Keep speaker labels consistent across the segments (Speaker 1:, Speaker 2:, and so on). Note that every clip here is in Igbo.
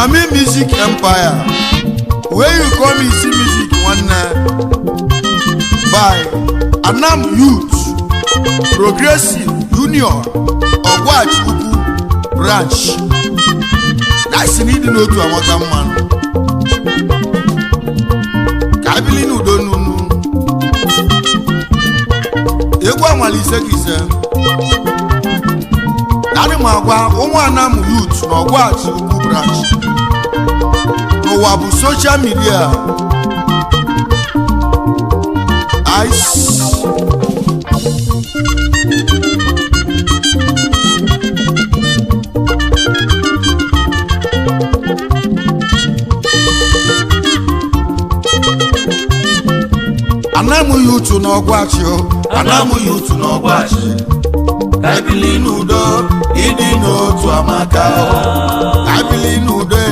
Speaker 1: Miami Music Empire, where you come and see music one by Anam Youth Progressive Union Ogwachuku branch. That's need to know to a man. Kabilinu donunu. Egwa malisekise. Nani magwa omo Anam Youth no Ogwachuku branch. No wabu social media. Ice. Anamu Youth no Ogwachi, Anamu Youth no Ogwachi. Kabilinu do, idi no to amaka. Kabilinu do,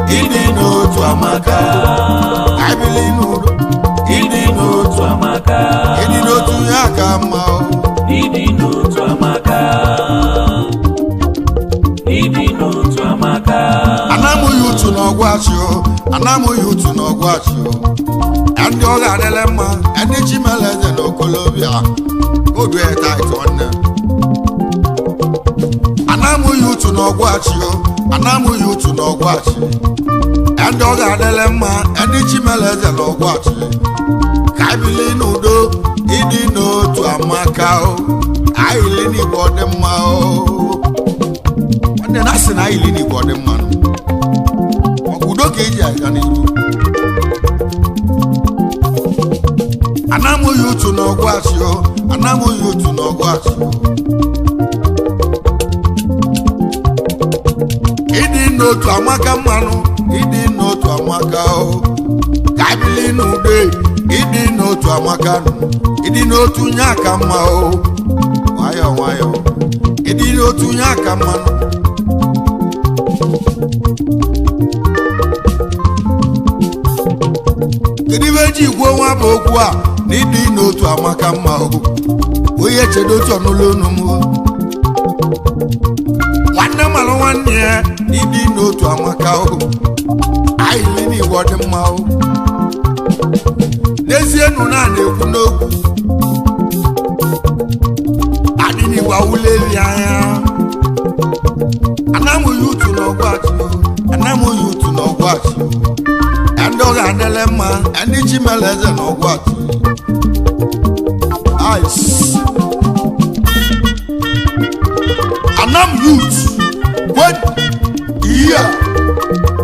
Speaker 1: idi no to amaka. Kabilinu do, idi no to amaka. Idi no to yakama.
Speaker 2: Idi no to amaka. Idi no to amaka.
Speaker 1: Anamu Youth no Ogwachi, Anamu Youth no Ogwachi. And the other dilemma, and the Chimelez and Colombia. Go to a tight one. Anamu Youth no Ogwachi, Anamu Youth no Ogwachi. And the other dilemma, and the Chimelez and Ogwachi. Kabilinu do, idi no to Amakao. I lini for them mao. And then I said, I lini for them man. Okudoke ya yaniru. Anamu Youth no Ogwachi, Anamu Youth no Ogwachi. Idi no to amaka manu, idi no to amaka o. Kabilinu de, idi no to amaka nu, idi no to nyaka ma o. Wayo wayo, idi no to nyaka manu. Idi veji gwo wa bokwa. Nidi no to amaka ma o. Oye chedo to nulonu mu. Wanna malo wanye. Nidi no to amaka o. Ai lini wode ma o. Nezie nu na neku noku. Adini wa uleli aya. Anamu Youth no Ogwachi. Anamu Youth no Ogwachi. Andoga Adelema, and the Chimelez and Ogwachi. Ice. Anam Youth. What? Yeah.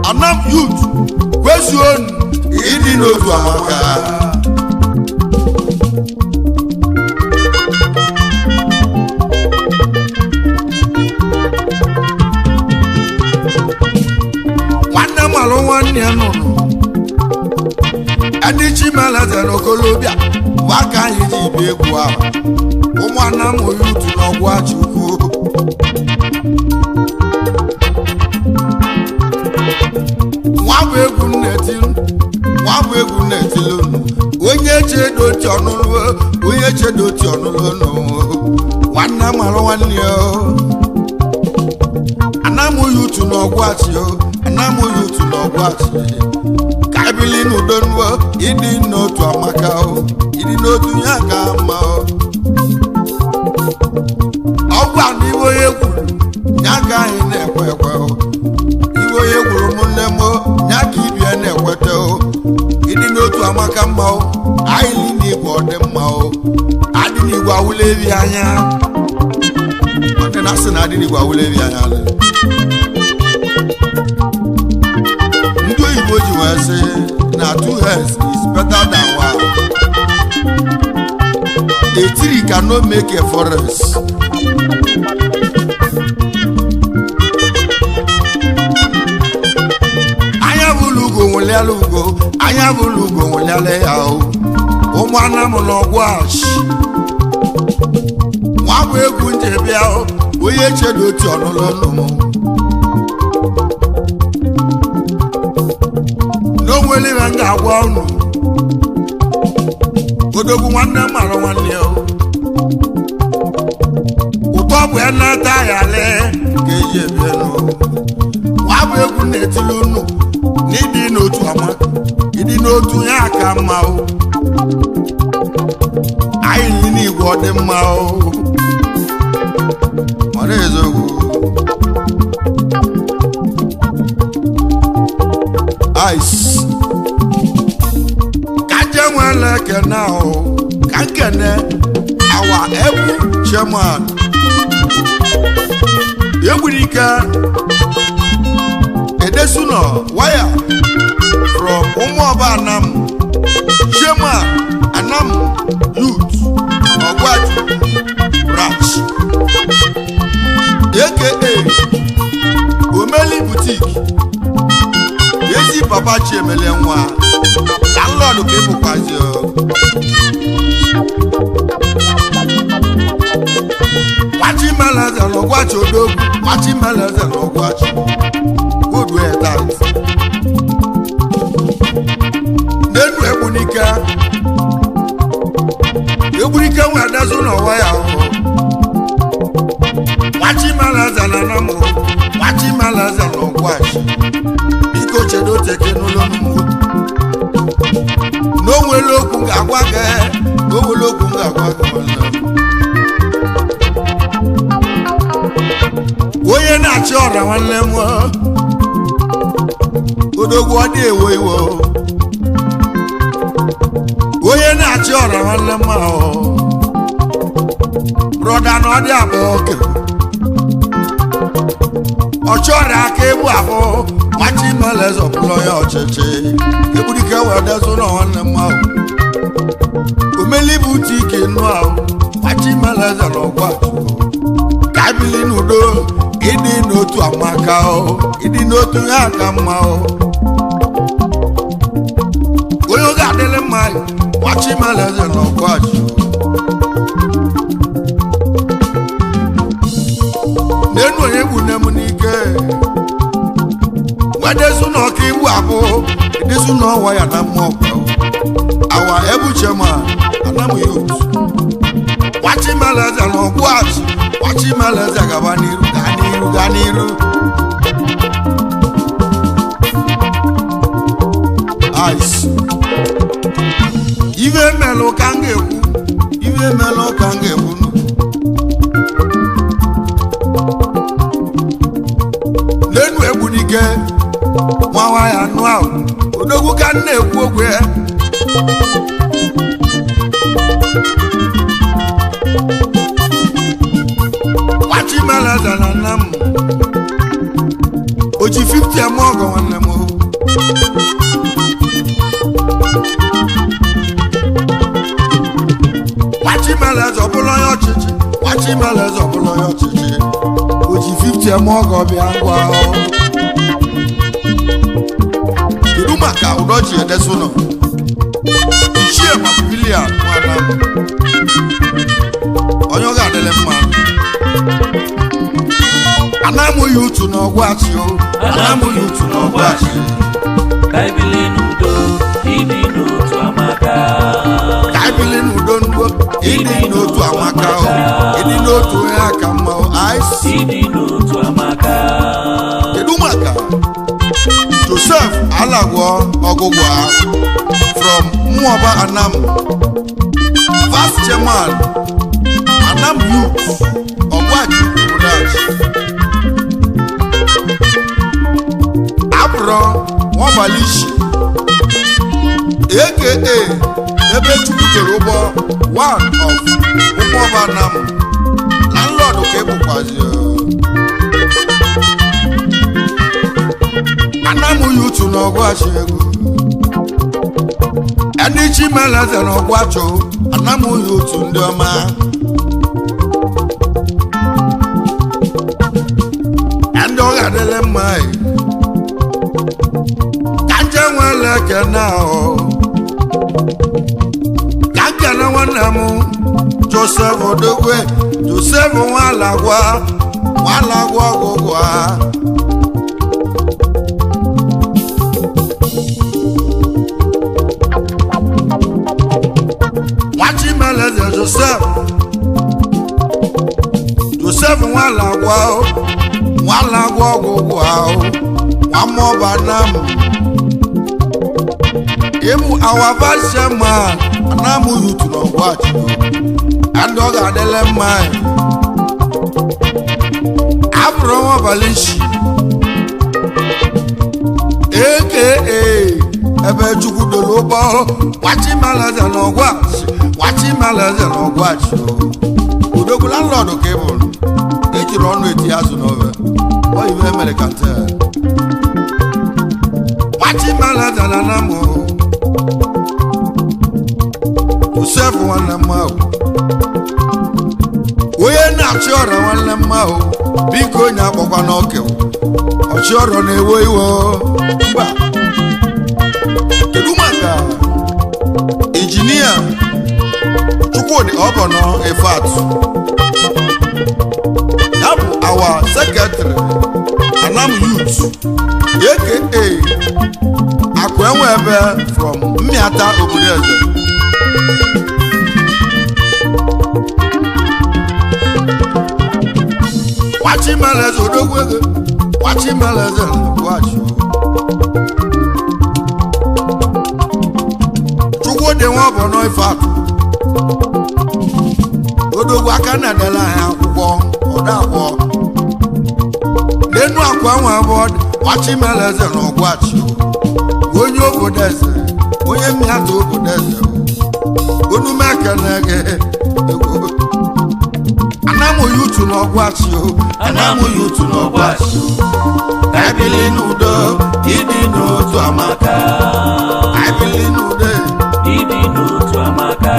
Speaker 1: Anam Youth. Question. Idi no to amaka. One malo one year no. Adi Chimelez and Colombia. Waka yiji begwa. Omo Anamu Youth no Ogwachi. Wabu egu netilunu. Onye chedo tionulu, onye chedo tionulu. Wanna malo one yo. Anamu Youth no Ogwachi, Anamu Youth no Ogwachi. Kabilinu donwo, idi no to amaka o, idi no to yakama o. Ogwa ni wo yegu, nyaka ine kwekwe o. Iwo yegu munemo, nyaki bia ne kwete o. Idi no to amaka ma o, aili ni bode ma o. Adi ni gwa ulevi anya. Wate nasi na adi ni gwa ulevi anya le. Ndo iboji wase. Now 2 heads is better than one. A tree cannot make a forest. Ayabulugo wulalugo, ayabulugo wulale yao. Omwana no Ogwachi. Wabu egu njebiao, oye chedo ti onulonu. No wele ranga wonu. Odogu wanna maro wanne o. Utobu ena ta yale keje bieno. Wabu egu na-etili unu n'ịdị n'otu amaka ịdị n'otu ya aka mma o anyị yi n'igwe ọ dị mma o ọ na-eziokwu ice ka je nwere ekene ahụ ka nkene awa egwu chairman Egwurike Edesuno wire from Umuoba Anam chairman Anam Youth Ogwaju branch aka Omeli Boutique Ezi Papa Chiemele nwa landlord ka ịbụkwazi Wachimeleze n'Ogwachi odogwu Wachimeleze n'Ogwachi good way that n'enu Egwurike nwe Edesuno wire Wachimeleze na Anam Wachimeleze n'Ogwachi biko chedo teke n'ụlọ n'ugbo n'onwere okwu ga-agwa gị n'onwere okwu ga-agwa gị onye na-achị ọra nwanne m odogwu ọ dị ewo iwo onye na-achị ọra nwanne m brọda na ọ dị abụọ oke ọ chọrọ aka egbu abụọ Wachimeleze ọbụla ya ọchịchị Egwurike wee Edesuno nwanne m ahụ Omeli Boutique nnu ahụ Wachimeleze na Ogwachi ka bili n'udo ịdị n'otu amaka o ịdị n'otu ya aka mma o onye oge adịrị mma Wachimeleze na Ogwachi n'enu onye bụ nne m n'ike Edesuno ka igbu abụ Edesuno wire na mmụọ awa ebu chairman Anam Youth Wachimeleze na Ogwachi Wachimeleze gaba n'iru gaa n'iru ice ife melụ ka m ga-ekwu n'enu Egwurike nwa ya anụ ahụ odogwu ka m na-ekwu okwu ya Wachimeleze na Anam o ji 50 eme ọgọ nwanne m Wachimeleze ọbụla onye ọchịchị Wachimeleze ọbụla onye ọchịchị o ji 50 eme ọgọ bịa ngwa kedu maka Udochi Edesuno ichie Maximilian nwana onye ọ ga-adịrị mma Anam Youth na Ogwachi Anam Youth na Ogwachi
Speaker 2: ka ibili n'udo ịdị n'otu amaka
Speaker 1: ka ibili n'udo ịdị n'otu amaka ịdị n'otu ya aka mma ịdị
Speaker 2: n'otu amaka
Speaker 1: kedu maka Joseph Alagwo Ogugwa from Umuoba Anam Vice Chairman Anam Youth Ogwachi branch Abro Nwabalishi aka ebe Chukwu kere ụgbọ one of Umuoba Anam landlord ka ebukwazi Anam Youth na Ogwachi ego ndị Chimeleze na Ogwachi Anam Youth ndị ọma ndị ọ ga-adịrị mma ka nje nwere ekene ahụ ka nkene nwanne m Joseph Odogwe Joseph Nwalagwa Ọgụgwa Wachimeleze Joseph Nwalagwa Ọgụgwa Wamoba nam. Emu our vice chairman. Anamu you to know what you. And dog adele mine. Abraham Valishi. AKA Ebe Chukudolobo. Wachi malaza no watch. Wachi malaza no watch. Udogu landlord okebon. Eji run with yasu nove. What you American tell? Wachi malaza na namo. Usef one mao. Oye na chora one mao. Biko nya bokwa no ke. Ochoro na ewo iwo. Ba. Kedumaka. Engineer. Chukwudi Obono Efatu. That our secretary. Anam Youth. AKA Akwenwebe from Miata Obudeze. Wachi malazo dogwege. Wachi malazo wachi. Chukwudi Obono Efatu. Odogwu aka na dela ya akwụkwọ ọdakwo. Lenu akwa nwa abụọ wachi meleze na ọgwachi. Onye obodo eze, onye mmiata obodo eze. Onu mekenege. Anamu yutu na ọgwachi.
Speaker 2: Anamu yutu na ọgwachi.
Speaker 1: Ebili n'udo, ịdị n'otu amaka. Ebili n'udo,
Speaker 2: ịdị n'otu amaka.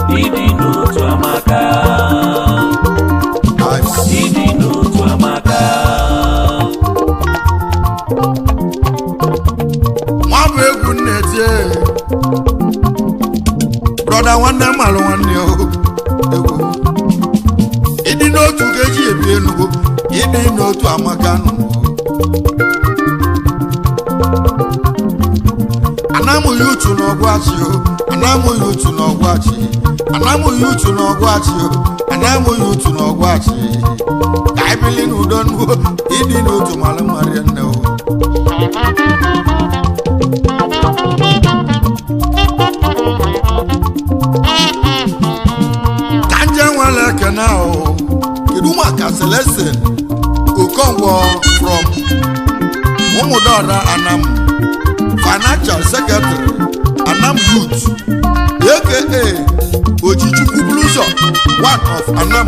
Speaker 2: Ịdị n'otu amaka. Ịdị n'otu amaka.
Speaker 1: Nwa bụ egwu nne-etie. Brọda nwanne mmalụ nwanne o. Egwu. Ịdị n'otu ga-eji ebi enu. Ịdị n'otu amaka nụ. Anamu yutu n'ọgwachi o. Anamu yutu n'ọgwachi. Anamu yutu n'ọgwachi o. Anamu yutu n'ọgwachi. Ka ebili n'udo n'udo. Ịdị n'otu malụ mmarị nne o. Kanje nwere ekene o. Kedu maka Celestine Okonkwo from Umudora Anam. Financial Secretary, Anam Youth, AKA Ojichukwu Bluzo, one of Anam.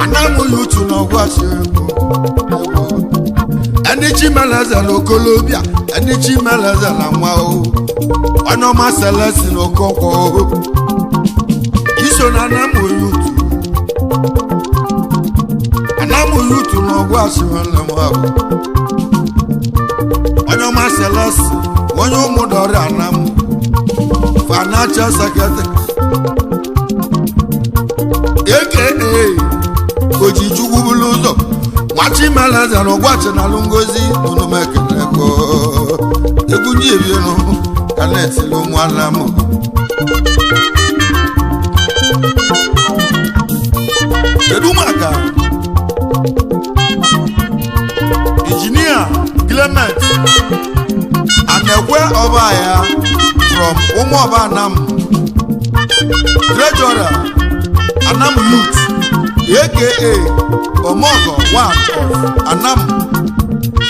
Speaker 1: Anam Youth no washi. Any chimeleza no Kolobia, any chimeleza na mwao. Onoma Celestine Okonkwo. Iso na Anam Youth. Anam Youth no washi na mwao. Onoma Celestine, onye Umudora Anam, Financial Secretary, AKA Ojichukwu Buluzo, wachi meleze na ọgwachi na Lungozi, unu mekeleko. Egwu ndị ebienu, ka na-etili ụmụ Anam. Kedu maka Engineer Clement Anekwe Obaya from Umuoba Anam. Treasurer Anam Youth, AKA Omogo, one of Anam.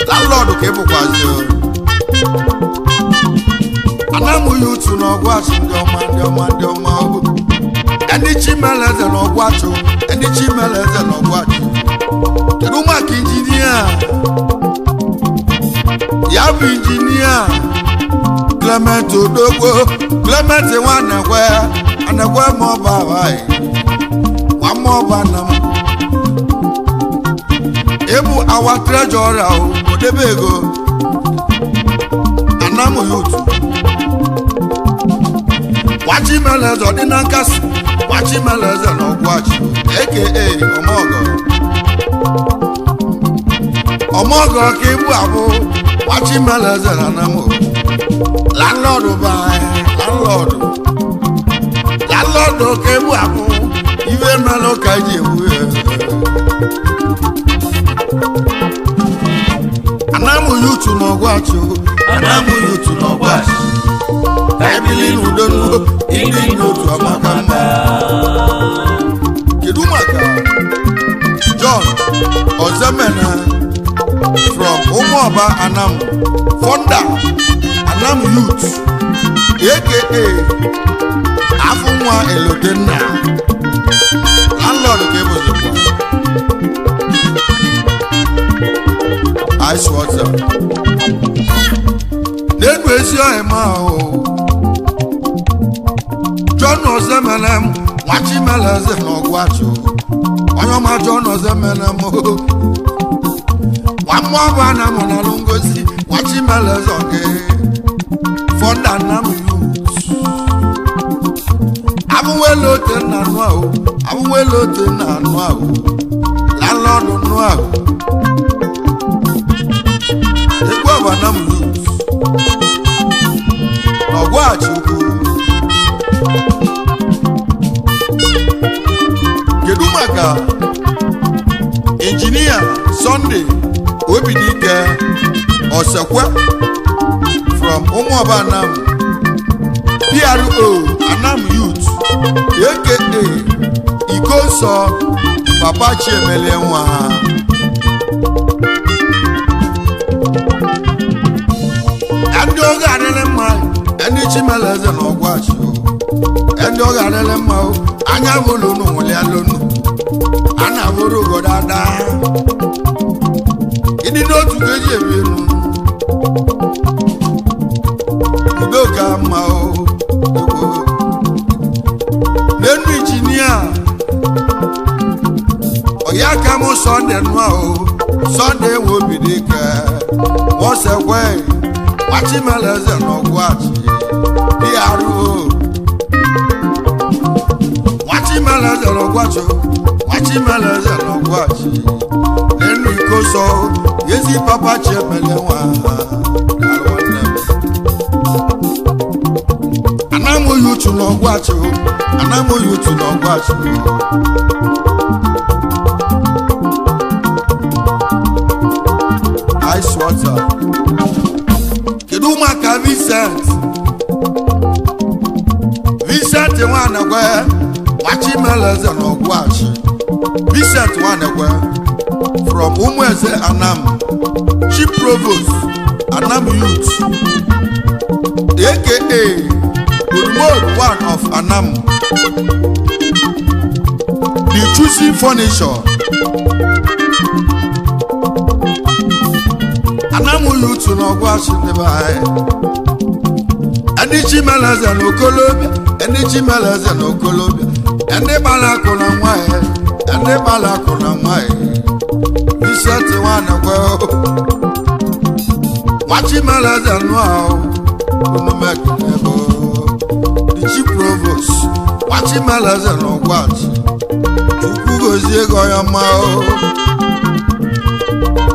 Speaker 1: Landlord Kebukwazi. Anam Youth no ọgwachi ndị ọma. Ndị chimeleze na ọgwachi. Ndị chimeleze na ọgwachi. Kedu maka injinia? Ya bụ injinia Clement Odogwo. Clement nwanekwe. Anekwe Moba abaghị. Nwa Moba Anam. Ebu our treasurer Odebe ego. Anam Youth. Wachi meleze ọdịna nkasi. Wachi meleze na ọgwachi. AKA Omogo ka ibu abụ. Wachi meleze na Anam. Landlord by landlord ka ibu abụ. iwe melo ka ji ewu anamu yutu no gwacho anamu yutu no gwacho kaibili n'udonu ịdị n'otu amaka mma kedu maka John Ozemena from Umuoba Anam founder Anam Youth aka Afunwa Elodenna landlord kebozokwa ice water n'elu ezi ọhịma ahụ John Ozemena Nwachimeleze n'Ọgwachụ onye ọma John Ozemena Umuoba Anam na Ngozi Nwachimeleze oge founder Anam Youth abụwelote na anụ ahụ abụwelote na anụ ahụ landlord nụ ahụ egwu ọba Anam Youth n'Ọgwachụ kedu maka engineer Sunday Obidike Osekwe from Umuoba Anam PRO Anam Youth aka Ikonso Papa Chiemele nwa ndị oge adịrị mma ndị Chimeleze n'Ọgwachụ ndị oge adịrị mma anya bụlụ n'onwere ya lonu a na-abụrụ ugodo ada ịdị n'otu ka eji ebi elu udo ka mma n'enu injinia ọya ka mụ Sunday nụ ahụ Sunday nwe Obidike Osekwe Nwachimeleze n'Ọgwachụ PRO Nwachimeleze n'Ọgwachụ Nwachimeleze n'Ọgwachụ n'enu Ikonso ezi Papa Chiemele nwa Anam Youth n'Ọgwachụ Anam Youth n'Ọgwachụ ice water kedu maka Vincent Nwanekwe Nwachimeleze n'Ọgwachụ Vincent Nwanekwe from Umueze Anam Chief Provost Anam Youth aka Mode 1 of Anam the choosing furniture Anam Youth n'Ọgwachụ ndị Chimeleze n'Okolobịa ndị Chimeleze n'Okolobịa ndị gbara akụ na nwanyị ndị gbara akụ na nwanyị Vincent Nwanekwe Nwachimeleze nụ ahụ unumekego the Chief Provost Nwachimeleze n'Ọgwachụ Chukwu gozie ego ya mma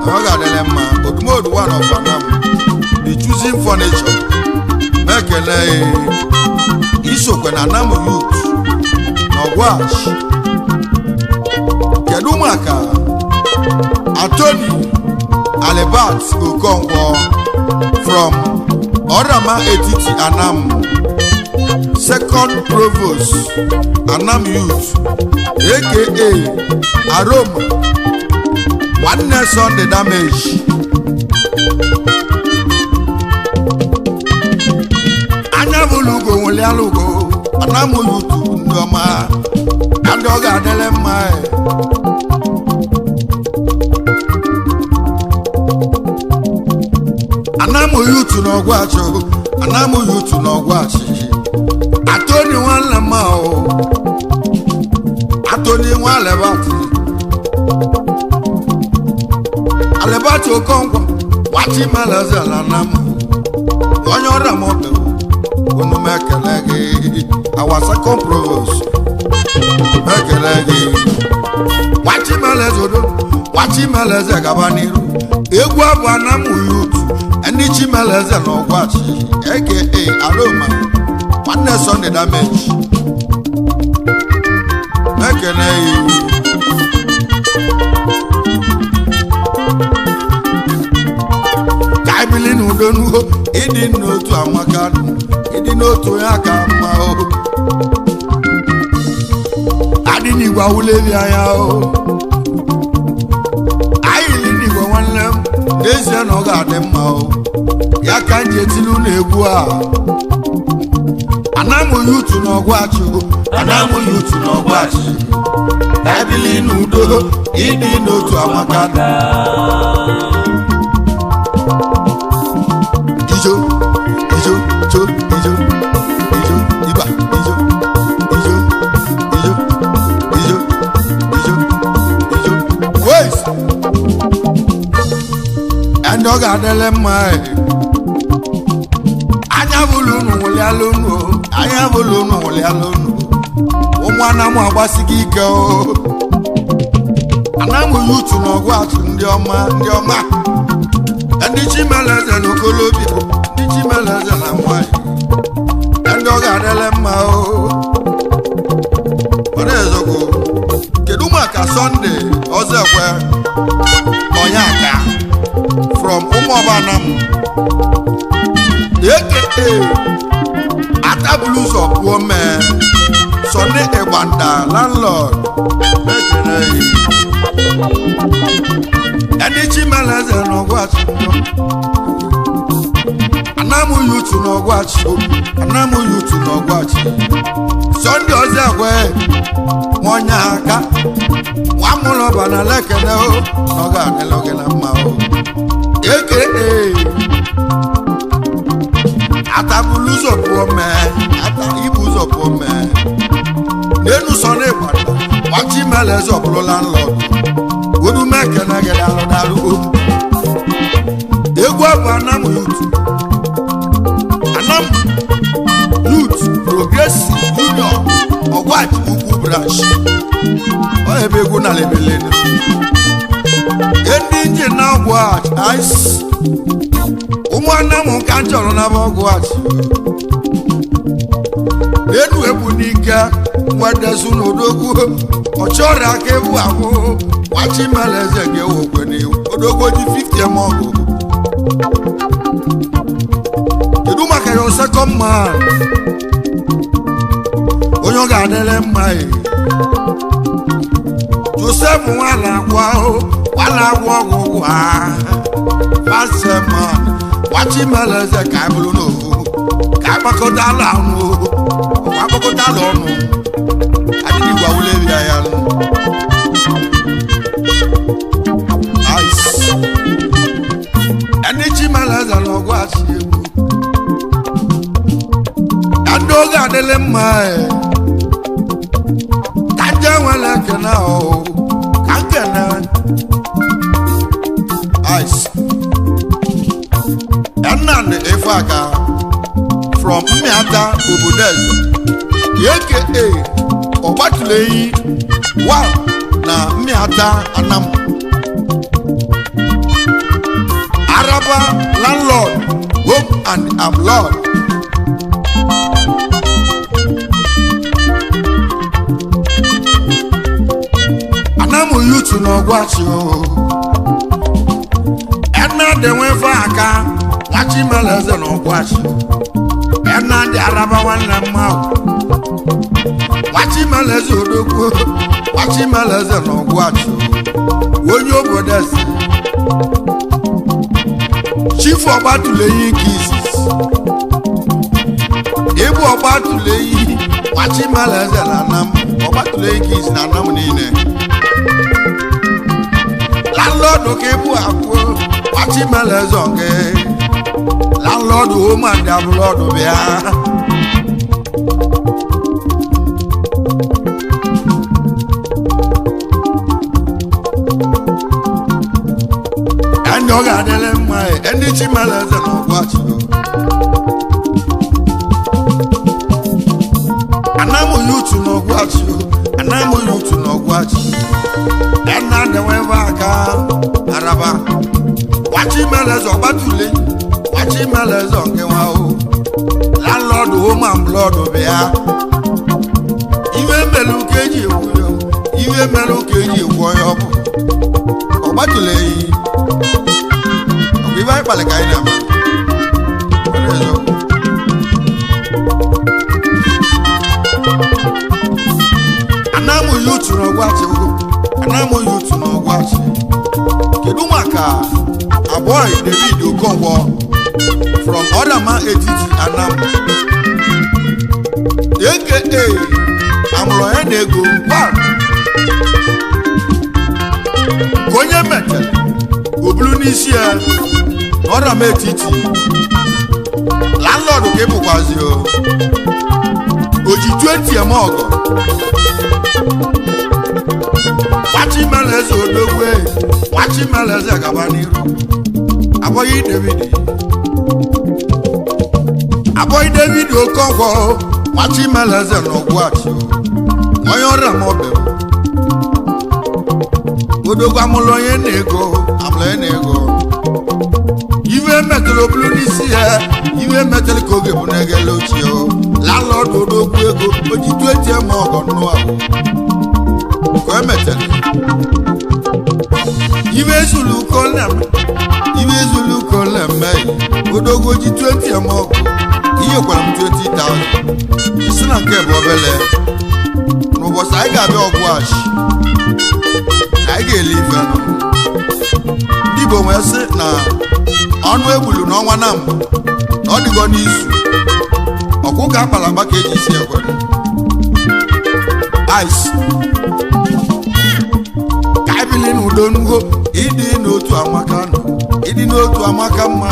Speaker 1: ọ ga-adịrị mma Mode 1 of Anam the choosing furniture mekele isokwe na Anam Youth n'Ọgwachụ kedu maka Attorney Alibert Okonkwo from Orama Etiti Anam Second Provost Anam Youth aka Aroma Nwanne Sunday Damage anya bụlụ ugo nwere alụgo Anam Youth ndị ọma ndị ọ ga-adịrị mma Anam Youth n'Ọgwachụ Anam Youth n'Ọgwachụ Attorney nwanne mma Attorney nwa Alibert Okonkwo Nwachimeleze Anam onye ọrịa mọbe unu mekele gị our second provost mekele gị Nwachimeleze odo Nwachimeleze gaba n'iru egwu abụ Anam Youth ndị Chimeleze n'Ọgwachụ aka Aroma Nwanne Sunday Damage mekene ka ibili n'udo n'ugo ịdị n'otu amaka ịdị n'otu ya ka mma o adị n'igwe awụlebi anya o anyị ili n'igwe nwanne m n'ezie na ọ ga-adị mma o ya ka m ji etilu n'egwu a anamụ yutu n'ọgwachi anamụ yutu n'ọgwachi ebili n'udo ịdị n'otu amaka ijo ijo jo ijo ijo iba ijo ijo ijo ijo ijo ijo wait and ọ ga-adịle mma anya bụlụ unu nwụlịala unu anya bụlụ unu nwụlịala unu ụmụ anamụ agbasighị ike o anamụ yutu n'ọgwụ atụ ndị ọma ndị chimeleze na okolobịa ndị chimeleze na nwanyị ndị ọ ga-adịle mma o ọrụ ezogbo kedu maka Sunday Ozekwe Onyeka from Umuobanam aka Atabuluzo Puome Sunday Egbanda landlord ndị chimeleze n'ọgwachi anamụ yutu n'ọgwachi anamụ yutu n'ọgwachi Sunday Ozekwe Onyeka nwamụrụ ọbana lekene o ọ ga-adịla gị na mma o aka Atabuluzo Puome Ibuzo Puome n'enu Sunday Egbanda nwachimeleze ọbụrụ landlord odu mekene gị dalụ egwu abụ anamụ yutu anamụ youth progressive union ọgwachi ukwu branch ọ ebe egwu na lebelenu ndị nje na ọgwachi ice ụmụ anamụ ka m chọrọ na ọgwachi enu ebu n'ike nwedezu n'odogwu ọ chọrọ aka ebu ahụ nwachimeleze ga-ewokwe n'iwu odogwu ji 50 ma ọgụ kedu maka ya second man onye ọ ga-adịle mma Joseph nwala agwa ọgwụgwụ first man nwachimeleze ka bụrụ n'ofu ka agbakọtala ọnụ adịghị gwawulebi ya ndị chimeleze na ọgwachi egwu ndị oge adịle mma ka ndị enwere ekene ahụ ka nkene Nnamdi Ifeaka from Mmiata Obodeze aka Ọgbatuleyi 1 na Mmiata Anam Araba landlord home and abroad anamụ yutu n'ọgwachi Nnamdi Ifeaka nwachimeleze n'ọgwachi Nnamdi Araba nwanne mma nwachimeleze odogwu nwachimeleze n'ọgwachi onye Obodeze chief Ọgbatuleyi nke izizi ịbụ Ọgbatuleyi nwachimeleze na Anam Ọgbatuleyi nke izizi na Anam niile landlord ka ịbụ akwụ nwachimeleze oge landlord home and abroad bịa ndị ọ ga-adịle mma ndị chimeleze na ọgwachi anamụ yutu n'ọgwachi anamụ yutu n'ọgwachi Nnamdi Ifeaka Araba nwachimeleze Ọgbatuleyi nwachimeleze ọngewa o landlord home and blood bịa iwe mmelu ka eji ewu ihe mere ka eji egwu onye ọ bụ ọ gbatụla eyi ọ bụ ibe anyị kpalị ka anyị na-ama anamụ ya otu n'ọgwachi anamụ ya otu n'ọgwachi kedu maka Aboy David Okonkwo from Odama Etiti Anam aka amụrụ ya na ego ka onye metere obulu n'isi ya Odama Etiti landlord ka ịbụkwazi o ji 20 eme ọgọ Wachimeleze odogwe Wachimeleze gaba n'iru Aboy David Okonkwo Wachimeleze n'Ogwachi onye ọrịa ma ọbịa odogwu amụlụ onye na-ego iwe metụrụ obulu n'isi ya iwe metụrụ ka oge bụ na-egele ochie landlord odogwu ego o ji 20 eme ọgọ nnụ ahụ ka o metere iwe zulu koleme odogwu ji 20 eme ọgụ ihe gwara m 20,000 isi na nke bụ obele n'ụbọchị anyị ga-abịa Ogwachi anyị ga-ele ife nọ ndị Igbo nwee sị na ọnụ egbulu n'ọnwa na mbụ na ọ dịgo n'izu ọkụkọ akpalagba ka eji si ekwe ice ka anyị bili n'udo ngo ịdị n'otu amaka nọ ịdị n'otu amaka mma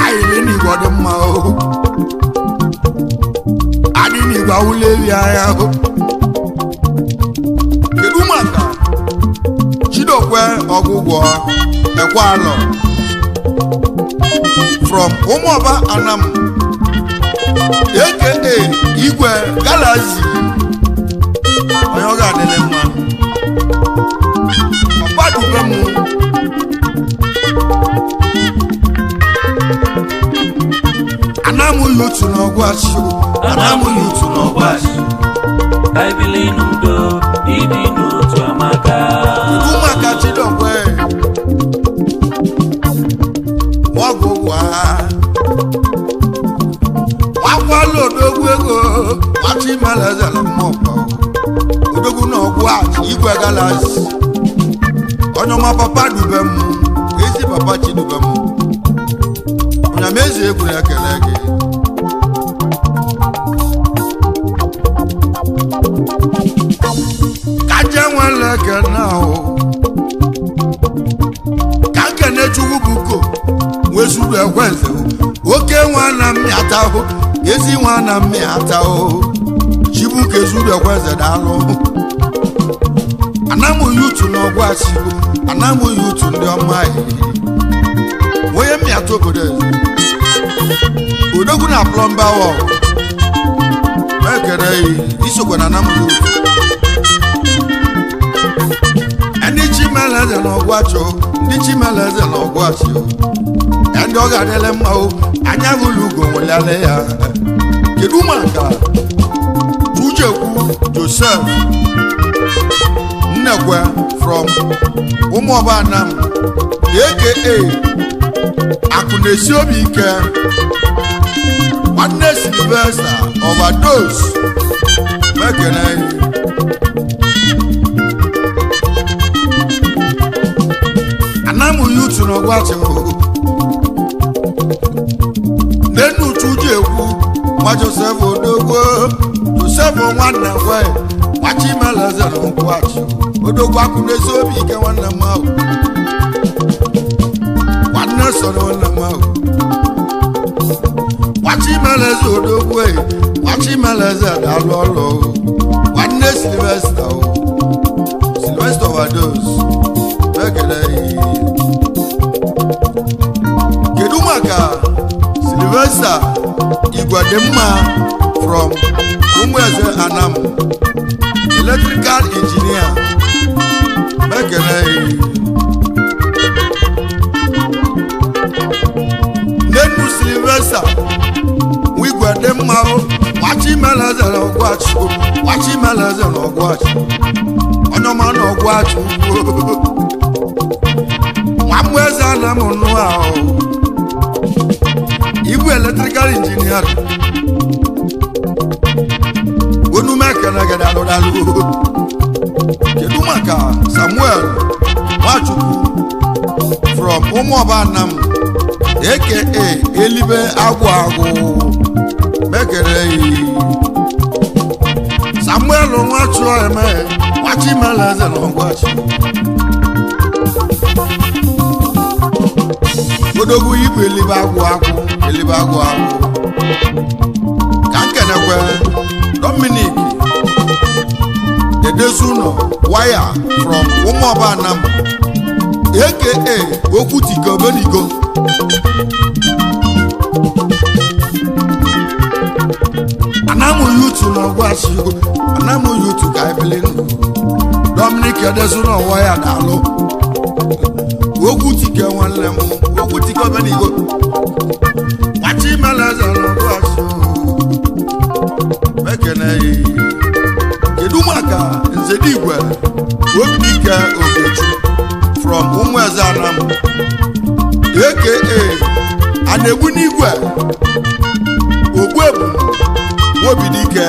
Speaker 1: anyị li n'Igbo dị mma adị n'Igbo awụla ewi anya kedu maka Chidokwe Ọgwụgwọ Ekwalọ from Ụmụọba Anam aka Igwe Galaxy onye ọ ga-adịle mma ọkpadube m anamụ ya otu n'Ogwachi
Speaker 2: anamụ ya otu n'Ogwachi anyị bili n'udo ịdị n'otu amaka
Speaker 1: ụmụaka Chidokwe Ọgwụgwọ wakwala odogwu ego Wachimeleze na mmụọ odogwu na Ogwachi Igwe Galaxy onye ọma papa dube m ezi papa Chidube m onye m ezi egwu na-ekele gị kaje nwere ekene ahụ ka nkene Chukwu buko wezuru Ekweze oke nwa na mmịata ahụ ezi nwa na mmịata ahụ Chibuke zuru Ekweze daalụ anamụ ya utu n'Ogwachi anamụ ya utu ndị ọma onye mmịata obodo eze odogwu na plọmba wọ ekere isokwa na anamụ ya utu ndị Chimeleze n'Ogwachi ndị Chimeleze n'Ogwachi ndị ọ ga-adịle mma anya hụlụ ugo nwelele ya kedu maka Uchekwu Joseph Nnekwe from Ụmụọba Anam aka Akụnesi Obi Ike nwanne Sylvester Overdose mekene anamụ ya utu n'Ogwachi nenu Uchekwu nwa Joseph odogwu Joseph nwanne kwe Wachimeleze n'Ogwachi odogwu Akụnesi Obi Ike nwanne m ahụ nwanne so nwanne m ahụ Wachimeleze odogwu Wachimeleze daalụ ọlụ nwanne Sylvester Overdose ekele kedu maka Sylvester Igwedimma from Ụmụeze Anam electrical engineer ekele nenu Sylvester Igwedimma Wachimeleze Wachimeleze na Ogwachi, Wachimeleze na Ogwachi, Onyoma na Ogwachi, Mwamweze na Munua, Ibu electrical engineer, Onumeka na Gadalo Dalu, Kedumaka Samuel Wachuku from Umuobanam, aka Elibe Agwago. Samuel Wachu Wachimeleze na Ogwachi Odogwu Ibu Elibe Agwago Kankenekwe Dominic Edezuno Wire from Umuobanam, aka Okwutiko Benigo. Anamu yutu na Ogwachi, Anamu yutu ka Evelyn Dominic Edezuno Wire dalo Okwutiko wanlem, Okwutiko Benigo. Wachimeleze na Ogwachi Mekene Kedumaka Nzedigwe Obike Ogechu from Umuezanam, aka Anebunigwe Ogwebu Obidike.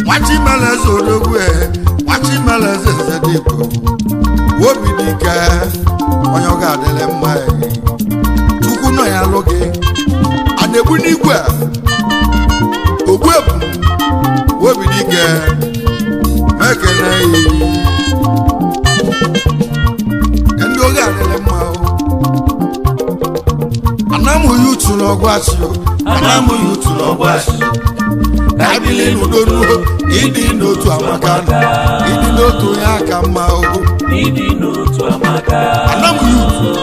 Speaker 1: Wachimeleze Odogwe, Wachimeleze Nzedigwe Obidike, onye ọ ga-adịle mma Chukwu nọ ya alụ gị. Anebunigwe Ogwebu Obidike Mekene ndị oge adịle mma Anamu yutu na Ogwachi, Anamu yutu na Ogwachi, Ebili n'udo ịdị n'otu amaka, ịdị n'otu ya aka mma
Speaker 2: ịdị n'otu amaka.
Speaker 1: Anamu yutu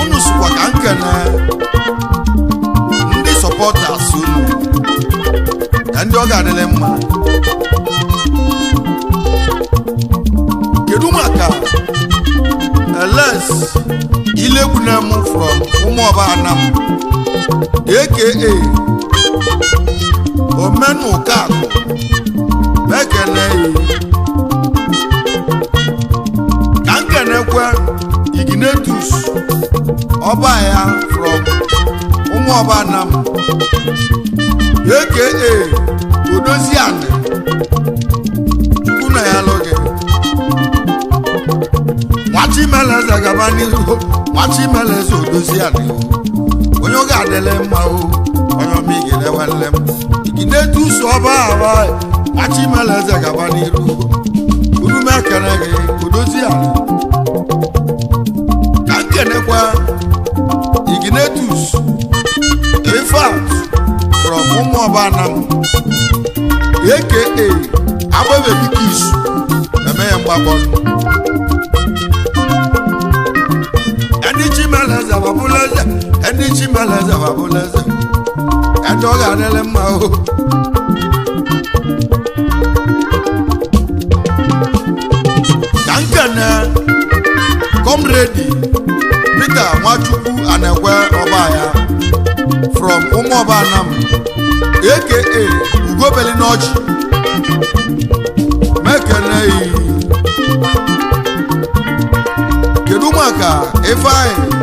Speaker 1: unu sụkwa ka nkene ndị supporters unu na ndị ọ ga-adịle mma. Kedu maka Eles Ilegbunemu from Umuobanam, aka Omenukaku Mekene Kankenekwe Ignetus Obaya from Umuobanam, aka Odoziane Chukwu na ya loge. Wachimeleze gaba n'ihu, Wachimeleze Odoziane onye ọ ga-adịle mma onye ọma igede nwanne m Ignetus Obaya Wachimeleze gaba n'ihu unu mekene gị Odoziane. Ka nkenekwa Ignetus Ifat from Umuobanam, aka Agbebekikis eme ya mgbakọ. Chimeleze Babuleze, Chimeleze Babuleze, ndị ọ ga-adịle mma Ka nkene Comrade Peter Nwachukwu Anekwe Obaya from Umuobanam, aka Ugobeli Noji Mekene. Kedu maka Ifeanyi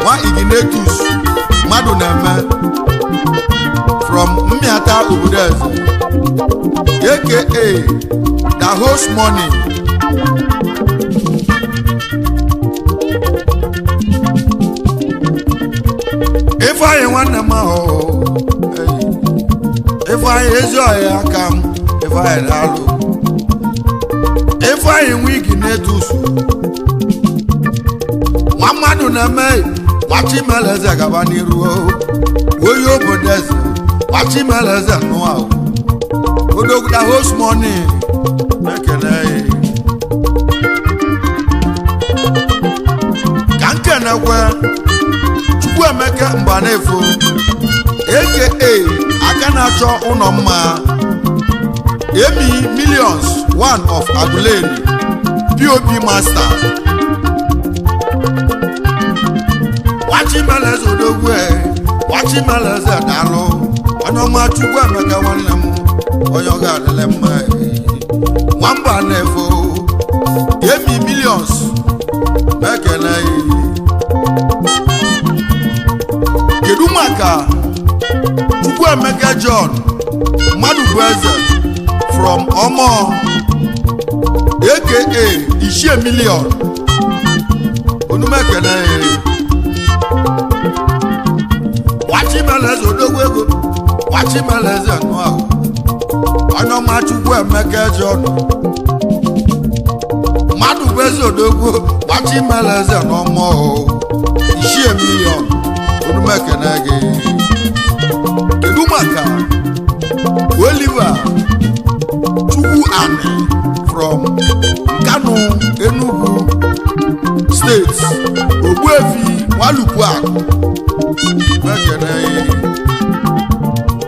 Speaker 1: Nwa Ignetus mmadụ na-eme from Mmiata Obudeze, aka The Host Money. Ifeanyi nwanne m Ifeanyi ezi ọhịa aka m Ifeanyi na-alụ Ifeanyi Nwa Ignetus nwa mmadụ na-eme Wachimeleze gaba n'iru onye Obudeze Wachimeleze nụa Odogwu The Host Money Mekene. Ka nkenekwe Chukwuemeka Mbanefo, aka aka na-achọ ụlọ mma, Emi Millions One of Aguleri POP Master. Wachimeleze odogwu Wachimeleze dalụ onye ọma Chukwu Emeka nwanne m onye ọ ga-adịle mma nwamba na-efo emi millions ekele kedu maka Chukwu Emeka John mmadụ bụ eze from Omo aka Ishie million onumekele Wachimeleze odogwu ego Wachimeleze nụ ahụ onye ọma Chukwu Emeka John mmadụ bụ eze odogwu Wachimeleze n'ọmọ Ishie million onumekele gị kedu maka Oliver Chukwu Ani from Kano Enugu State Ogbuefi Nwalupuakụ mekene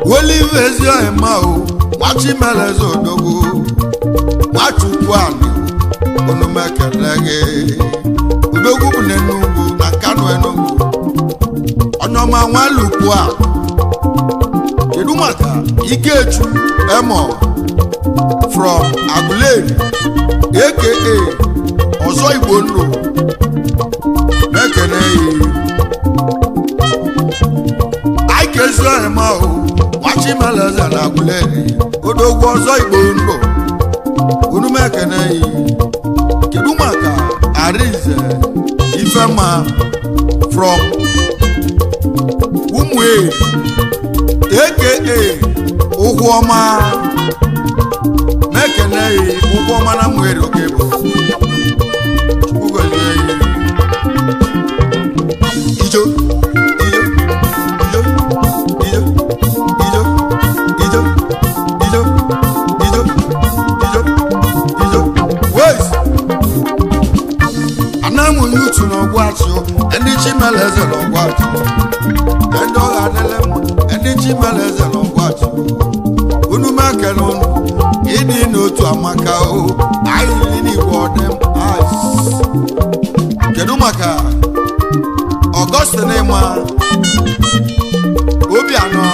Speaker 1: Oliver Ezioema Wachimeleze odogwu Chukwu Ani onumekele gị odogwu bụ n'Enugu na Kano Enugu onye ọma Nwalupuakụ kedu maka Ikechu Emo from Aguleri aka Ọzọ Igbo Ndụ mekene Ezioema Wachimeleze na Aguleri odogwu Ọzọ Igbo Ndụ onumekene kedu maka Arize Ifema from Umwe aka Ụgwọma mekene Ụgwọma na mwere okebo ugozie ijo ijo ijo ijo ijo ijo ijo ijo ijo ijo wes anamu yutu n'ọgwatụ ndị Chimeleze n'ọgwatụ ndị ọha adịle ndị Chimeleze n'ọgwatụ unu mekene unu ịdị n'otu amaka anyị n'Igbo ọdịm kedu maka Augustine Ịma Obianọ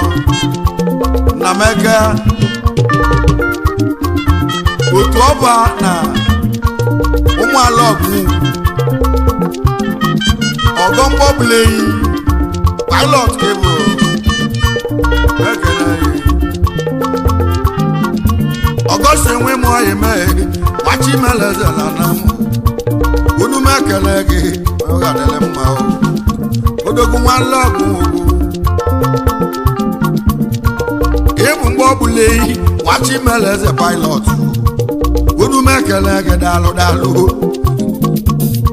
Speaker 1: na Mega otu ọba na ụmụala ọgụ ọgọmgbọbụleyi pilot cable ekele Augustine nwe mụ ọyị mee Wachimeleze na nam unu mekele gị ọ ga-adịle mma odogwu nwanne ọgụ ịbụ mgbe ọbụla ehi Wachimeleze pilot unu mekele gị daalụ daalụ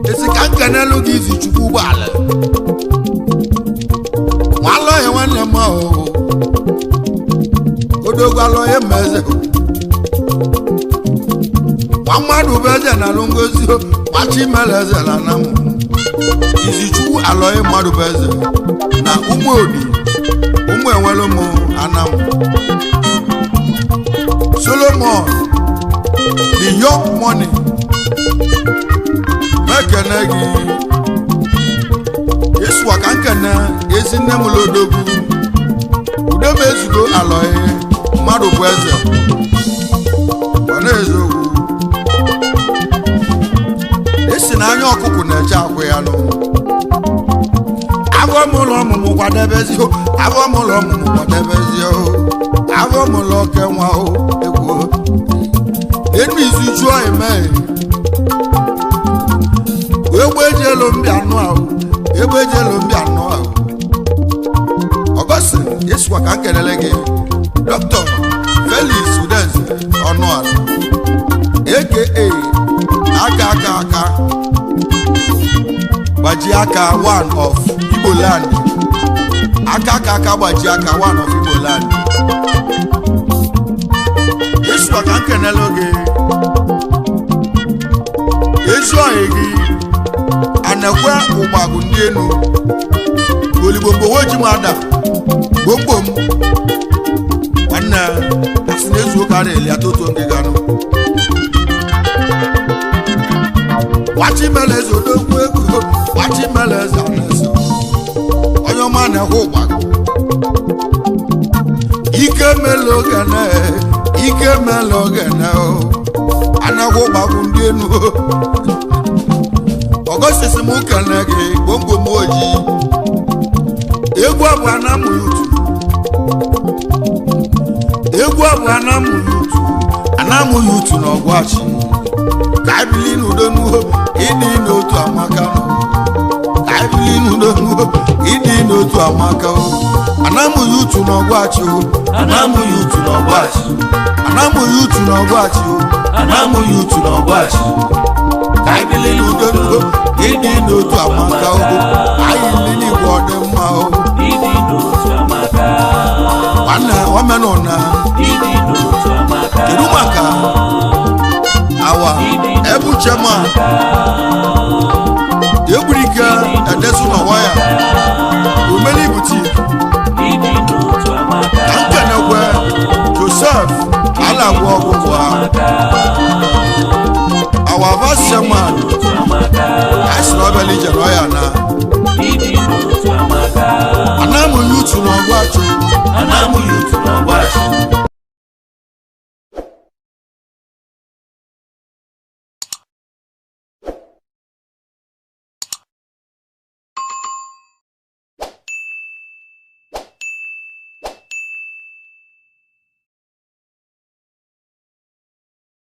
Speaker 1: esi ka nkenelu gị izi Chukwu ụgbọala nwanne ọyị nwanne m odogwu alọghị mmeze mmadụ bụ eze na Ngozi Wachimeleze na nam Izichukwu alọghị mmadụ bụ eze na Ụmụodi ụmụ enwelu m anam Solomon the young money mekene gị Yesuwa ka nkene ezi nne m lodogwu udebe ezugo alọghị mmadụ bụ eze ọ na-eziokwu esi na anya ọkụkụ na-eche akwụ ya nụ avọ m ụlọ ọmụmụ kwadebezi avọ m ụlọ ọmụmụ kwadebezi avọ m ụlọ kenwa egwu enu Izichu eme egbe eji elu mbịa anụ ahụ egbe eji elu mbịa anụ ahụ Augustine Yesuwa ka nkelele gị Dr. Felix Udeze Ọnụala aka gbaji aka one of Igbo land aka gbaji aka one of Igbo land Yesuwa ka nkenele oge ezu ọhị gị anekwe ụgbagụ ndị enu oligbogbo woji m ada gbogbo m nwanne asị na ezu ụka na-eli atụtụ nke ganụ Wachimeleze odogwu ego Wachimeleze anaso ọma na-ahụ ụgbago ike mele ogene ike mele ogene anahụ ụgbago ndị enu ọgọsisi m kene gị gbomgbom ojii egwu abụ anamụ yutu egwu abụ anamụ yutu na ọgwachi ka ebili n'udo n'uho ịdị n'otu amaka ka ebili n'udo n'uho ịdị n'otu amaka anamụ yutu na ọgwachi
Speaker 2: Anamu yutu n'ọgbachi
Speaker 1: anamụ yutu na ọgwachi
Speaker 2: Anamu yutu n'ọgbachi
Speaker 1: ka ebili n'udo n'uho ịdị n'otu amaka anyị ndị n'igwe ọdịmma